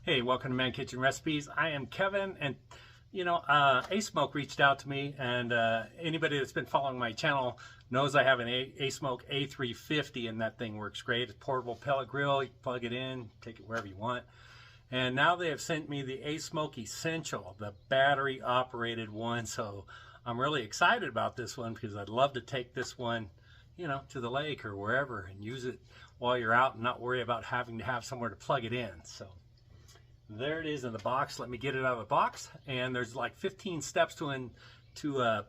Hey, welcome to ManKitchenRecipes. I am Kevin, and ASMOKE reached out to me, and anybody that's been following my channel knows I have an ASMOKE A350, and that thing works great. It's a portable pellet grill. You can plug it in, take it wherever you want. And now they have sent me the ASMOKE Essential, the battery operated one. So I'm really excited about this one because I'd love to take this one, to the lake or wherever and use it while you're out and not worry about having to have somewhere to plug it in. So there it is in the box. Let me get it out of the box. And there's like 15 steps to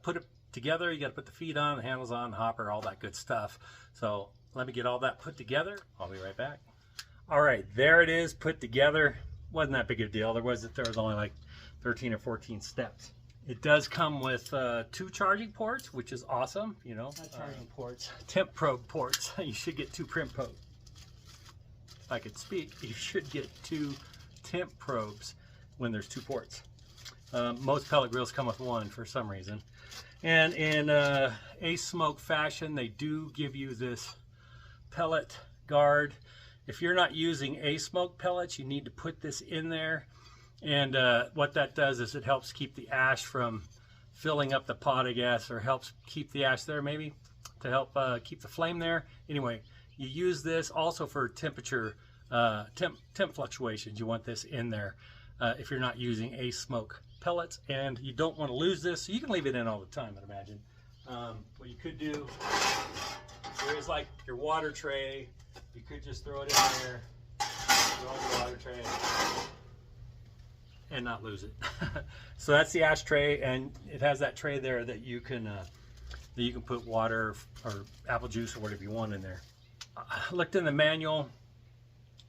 put it together. You got to put the feet on, the handles on, the hopper, all that good stuff. So let me get all that put together. I'll be right back. All right, there it is put together. Wasn't that big of a deal. There was only like 13 or 14 steps. It does come with 2 charging ports, which is awesome. Not charging ports, temp probe ports. You should get 2 temp probes. If I could speak, you should get 2 temp probes when there's 2 ports. Most pellet grills come with 1 for some reason. And in ASMOKE fashion, they do give you this pellet guard. If you're not using ASMOKE pellets, you need to put this in there. And what that does is it helps keep the ash from filling up the pot of gas, or helps keep the ash there maybe to help keep the flame there. Anyway, you use this also for temperature, temp fluctuations. You want this in there if you're not using ASMOKE pellets, and you don't want to lose this. So you can leave it in all the time, I'd imagine. What you could do, there's like your water tray. You could just throw it in there, throw in the water tray, and not lose it. So that's the ashtray, and it has that tray there that you can put water or apple juice or whatever you want in there. I looked in the manual,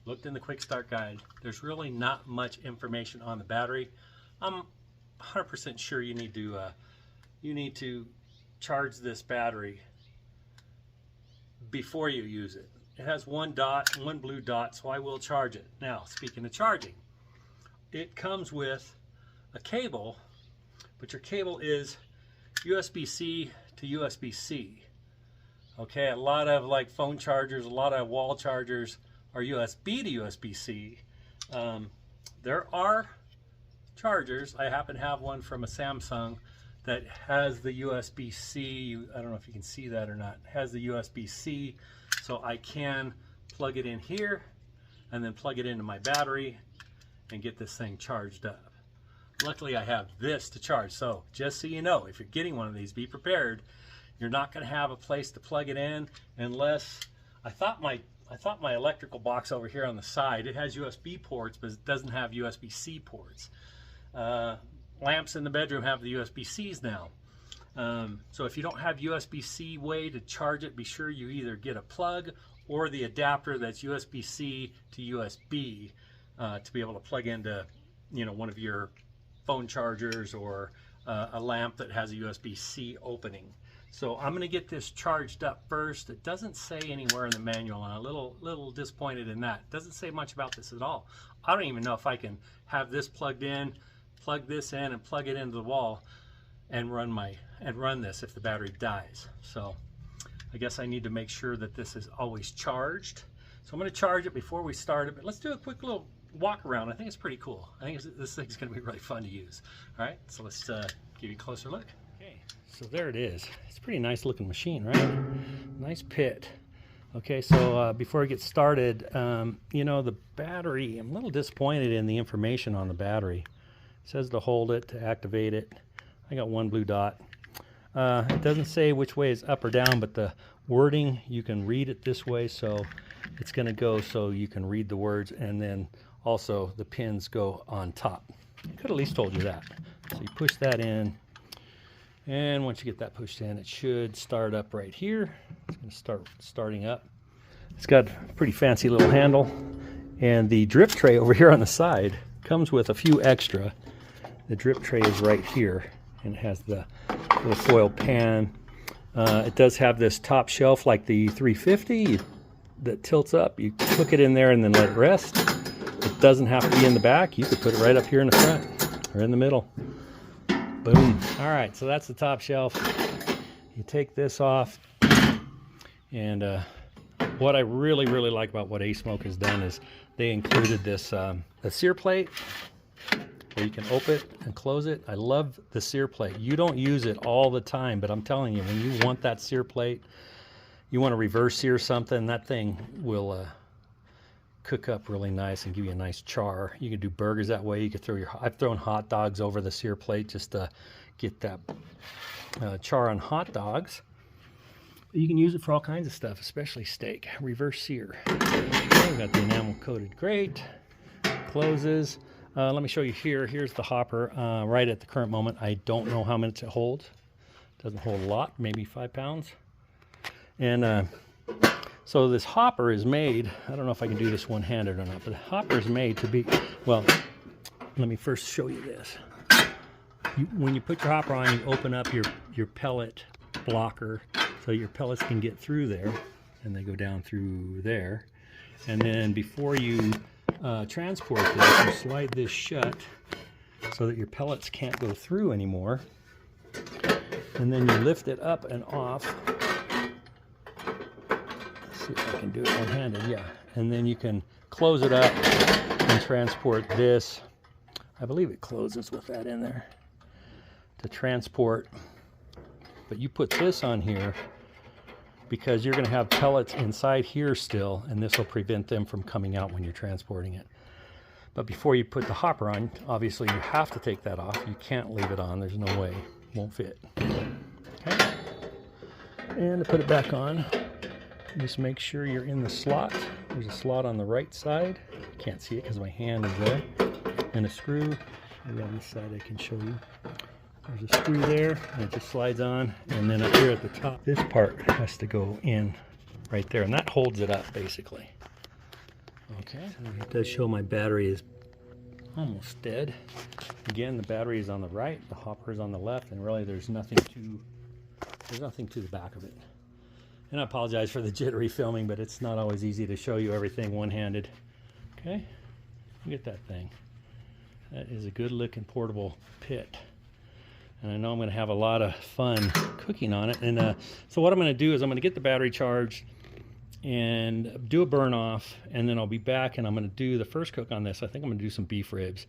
looked in the quick start guide. There's really not much information on the battery. I'm 100% sure you need to charge this battery before you use it. It has 1 blue dot, so I will charge it. Now, speaking of charging, it comes with a cable, but your cable is USB-C to USB-C. Okay, a lot of like phone chargers, a lot of wall chargers are USB to USB-C. There are chargers. I happen to have one from a Samsung that has the USB-C. I don't know if you can see that or not. It has the USB-C, so I can plug it in here and then plug it into my battery and get this thing charged up. Luckily I have this to charge, so just so you know, if you're getting one of these, be prepared. You're not going to have a place to plug it in unless, I thought my electrical box over here on the side, it has USB ports, but it doesn't have USB-C ports. Lamps in the bedroom have the USB-Cs now. So if you don't have USB-C way to charge it, be sure you either get a plug or the adapter that's USB-C to USB to be able to plug into one of your phone chargers or a lamp that has a USB-C opening. So I'm going to get this charged up first. It doesn't say anywhere in the manual, and I'm a little disappointed in that. It doesn't say much about this at all. I don't even know if I can have this plugged in, plug this in, and plug it into the wall and run this if the battery dies. So I guess I need to make sure that this is always charged. So I'm going to charge it before we start it, but let's do a quick little walk around. I think it's pretty cool. I think this thing's going to be really fun to use. All right, so let's give you a closer look. Okay, so there it is. It's a pretty nice looking machine, right? Nice pit. Okay, so before I get started, the battery, I'm a little disappointed in the information on the battery. It says to hold it, to activate it. I got 1 blue dot. It doesn't say which way is up or down, but the wording, you can read it this way, so it's going to go so you can read the words, and then also the pins go on top. I could at least told you that. So you push that in, and once you get that pushed in, it should start up right here. It's going to start starting up. It's got a pretty fancy little handle, and the drip tray over here on the side comes with a few extra. The drip tray is right here, and it has the little foil pan. It does have this top shelf like the 350 that tilts up. You hook it in there and then let it rest. It doesn't have to be in the back. You could put it right up here in the front or in the middle. Boom. All right, so that's the top shelf. You take this off, and what I really like about what ASMOKE has done is they included this the sear plate, where you can open it and close it. I love the sear plate. You don't use it all the time, but I'm telling you, when you want that sear plate, you want to reverse sear something, that thing will cook up really nice and give you a nice char. You can do burgers that way. You could throw your, I've thrown hot dogs over the sear plate just to get that char on hot dogs. But you can use it for all kinds of stuff, especially steak. Reverse sear. Okay, we've got the enamel coated grate. Closes. Let me show you here. Here's the hopper. Right at the current moment, I don't know how much it holds. Doesn't hold a lot, maybe 5 pounds. And so this hopper is made, I don't know if I can do this one-handed or not, but the hopper is made to be, well, let me first show you this. When you put your hopper on, you open up your pellet blocker so your pellets can get through there, and they go down through there. And then before you transport this, you slide this shut so that your pellets can't go through anymore. And then you lift it up and off. Let's see if I can do it one-handed, yeah. And then you can close it up and transport this. I believe it closes with that in there to transport. But you put this on here because you're going to have pellets inside here still, and this will prevent them from coming out when you're transporting it. But before you put the hopper on, obviously you have to take that off. You can't leave it on. There's no way. It won't fit. Okay. And to put it back on, just make sure you're in the slot. There's a slot on the right side. You can't see it because my hand is there. And a screw. Maybe on this side I can show you. There's a screw there, and it just slides on, and then up here at the top, this part has to go in right there, and that holds it up basically. Okay, it does show my battery is almost dead. Again, the battery is on the right, the hopper is on the left, and really there's nothing to the back of it. And I apologize for the jittery filming, but it's not always easy to show you everything one-handed. Okay, look at that thing. That is a good looking portable pit. And I know I'm going to have a lot of fun cooking on it. And so what I'm going to do is I'm going to get the battery charged and do a burn off, and then I'll be back and I'm going to do the first cook on this. I think I'm going to do some beef ribs.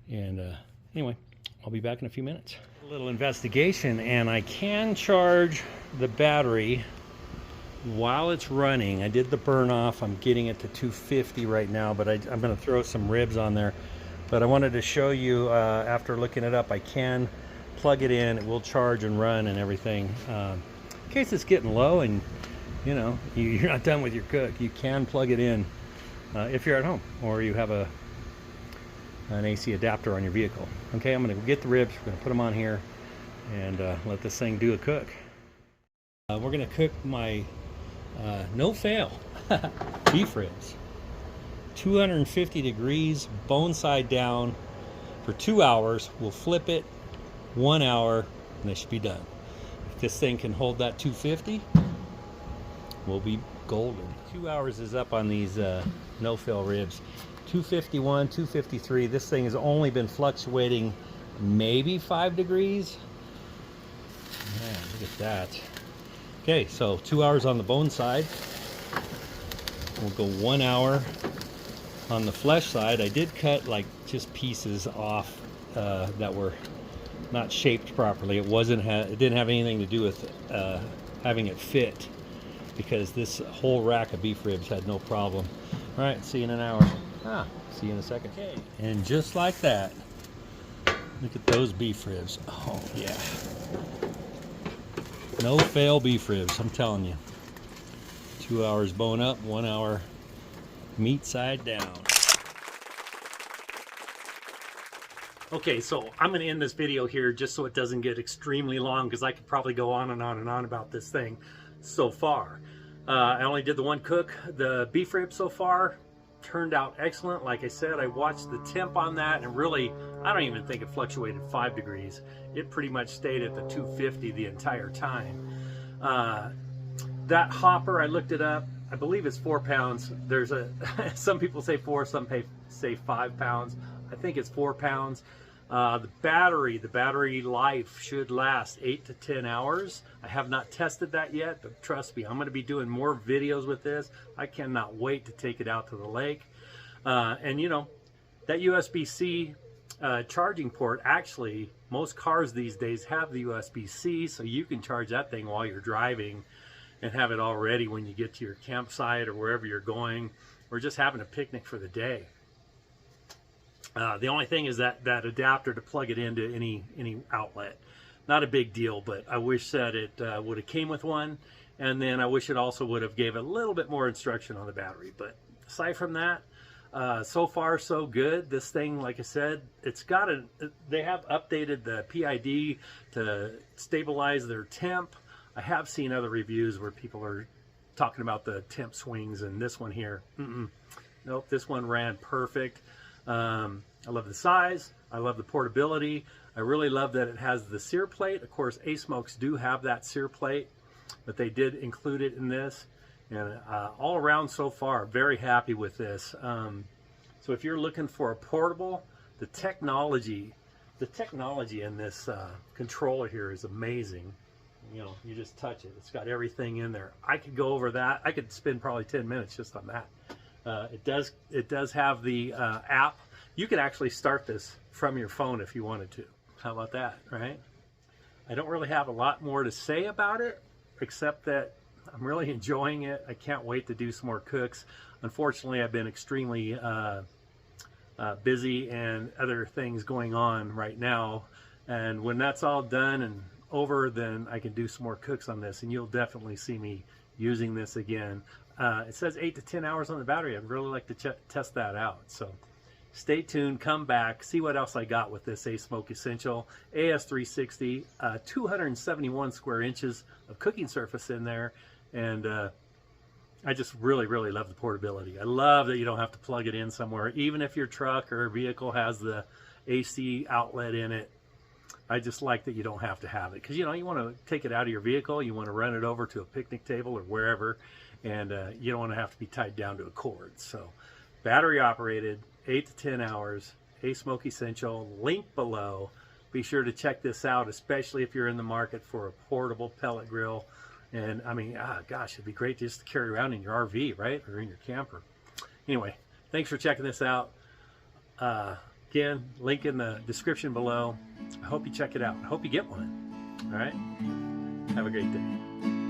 And anyway, I'll be back in a few minutes. A little investigation, and I can charge the battery while it's running. I did the burn off. I'm getting it to 250 right now, but I'm going to throw some ribs on there. But I wanted to show you, after looking it up, I can plug it in, it will charge and run and everything. In case it's getting low and you know you're not done with your cook, you can plug it in if you're at home or you have an AC adapter on your vehicle. Okay, I'm going to get the ribs, we're going to put them on here and let this thing do a cook. We're going to cook my no fail beef ribs, 250 degrees, bone side down for 2 hours. We'll flip it 1 hour and they should be done. If this thing can hold that 250, we'll be golden. 2 hours is up on these no-fail ribs. 251, 253. This thing has only been fluctuating maybe 5 degrees. Man, look at that. Okay, so 2 hours on the bone side. We'll go 1 hour on the flesh side. I did cut like just pieces off that were not shaped properly. It didn't have anything to do with having it fit, because this whole rack of beef ribs had no problem. All right, see you in an hour. See you in a second. Okay, and just like that, look at those beef ribs. Oh yeah, no fail beef ribs, I'm telling you. 2 hours bone up, 1 hour meat side down. Okay, so I'm going to end this video here just so it doesn't get extremely long, because I could probably go on and on and on about this thing so far. I only did the one cook. The beef rib so far turned out excellent. Like I said, I watched the temp on that, and really, I don't even think it fluctuated 5 degrees. It pretty much stayed at the 250 the entire time. That hopper, I looked it up. I believe it's 4 pounds. There's some people say 4, some say 5 pounds. I think it's 4 pounds. The battery life should last 8 to 10 hours. I have not tested that yet, but trust me, I'm going to be doing more videos with this. I cannot wait to take it out to the lake. And you know, that USB-C charging port, actually, most cars these days have the USB-C, so you can charge that thing while you're driving and have it all ready when you get to your campsite or wherever you're going, or just having a picnic for the day. The only thing is that adapter to plug it into any outlet. Not a big deal, but I wish that it would have came with one, and then I wish it also would have gave a little bit more instruction on the battery. But aside from that, so far so good. This thing, like I said, they have updated the PID to stabilize their temp. I have seen other reviews where people are talking about the temp swings, and this one here, nope, this one ran perfect. I love the size. I love the portability. I really love that it has the sear plate. Of course, ASMOKEs do have that sear plate, but they did include it in this. And all around so far, very happy with this. So if you're looking for a portable, the technology in this controller here is amazing. You know, you just touch it. It's got everything in there. I could go over that. I could spend probably 10 minutes just on that. It does have the app. You could actually start this from your phone if you wanted to. How about that, right? I don't really have a lot more to say about it, except that I'm really enjoying it. I can't wait to do some more cooks. Unfortunately, I've been extremely busy and other things going on right now. And when that's all done and over, then I can do some more cooks on this, and you'll definitely see me using this again. It says 8 to 10 hours on the battery. I'd really like to test that out. So stay tuned, come back, see what else I got with this ASMOKE Essential AS360, 271 square inches of cooking surface in there, and I just really, really love the portability. I love that you don't have to plug it in somewhere, even if your truck or vehicle has the AC outlet in it. I just like that you don't have to have it, because you know, you want to take it out of your vehicle, you want to run it over to a picnic table or wherever, and you don't want to have to be tied down to a cord. So battery operated, 8 to 10 hours, ASMOKE Essential, link below. Be sure to check this out, especially if you're in the market for a portable pellet grill. And I mean, gosh, it'd be great just to carry around in your RV, right? Or in your camper. Anyway, thanks for checking this out. Again, link in the description below. I hope you check it out. I hope you get one. All right? Have a great day.